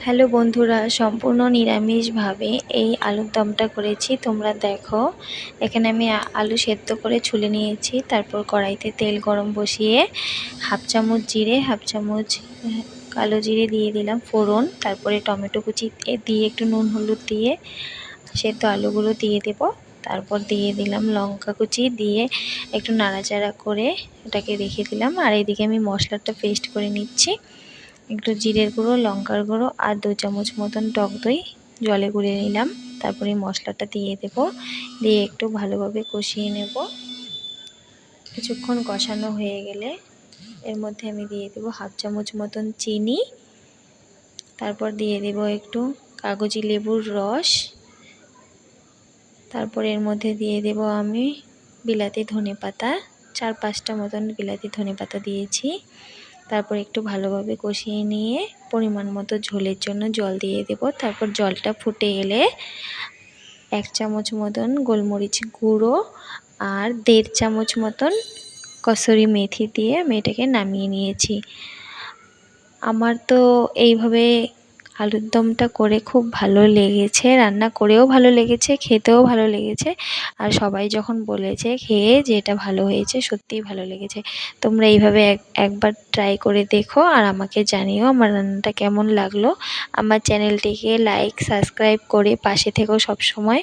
Hello বন্ধুরা, সম্পূর্ণ নিরামিষভাবে এই আলুর দমটা করেছি। তোমরা দেখো, এখানে আমি আলু সেদ্ধ করে ছুলে নিয়েছি। তারপর কড়াইতে তেল গরম বসিয়ে হাফ চামচ জিরে, হাফ চামচ কালো জিরে দিয়ে দিলাম ফোড়ন। তারপরে টমেটো কুচি দিয়ে একটু নুন হলুদ দিয়ে সেদ্ধ আলুগুলো দিয়ে দেব। তারপর দিয়ে দিলাম লঙ্কা কুচি, দিয়ে একটু নাড়াচাড়া করে এটাকে রেখে দিলাম। আর এদিকে আমি মশলাটা পেস্ট করে নিচ্ছি। একটু জিরের গুঁড়ো, লঙ্কার গুঁড়ো আর 2 চামচ মতন টক দই জলে গুলে নিলাম। তারপরে মশলাটা দিয়ে দেব, দিয়ে একটু ভালোভাবে কষিয়ে নেব। কিছুক্ষণ কষানো হয়ে গেলে এর মধ্যে আমি দিয়ে দেব হাফ চামচ মতন চিনি। তারপর দিয়ে দেব একটু কাগজি লেবুর রস। তারপর এর মধ্যে দিয়ে দেব আমি বিলাতি ধনেপাতা, 4-5টা মতন বিলাতি ধনেপাতা দিয়েছি। তারপর একটু ভালোভাবে কষিয়ে নিয়ে পরিমাণ মতো ঝোলের জন্য জল দিয়ে দেব। তারপর জলটা ফুটে এলে 1 চামচ মতন গোলমরিচ গুঁড়ো আর 1.5 চামচ মতন কসুরি মেথি দিয়ে আমি এটাকে নামিয়ে নিয়েছি। আমার তো এইভাবে আলুর দমটা করে খুব ভালো লেগেছে, রান্না করেও ভালো লেগেছে, খেতেও ভালো লেগেছে। আর সবাই যখন বলেছে খেয়ে যে এটা ভালো হয়েছে, সত্যিই ভালো লেগেছে। তোমরা এইভাবে একবার ট্রাই করে দেখো আর আমাকে জানিও আমার রান্নাটা কেমন লাগলো। আমার চ্যানেলটিকে লাইক সাবস্ক্রাইব করে পাশে থেকো সব সময়।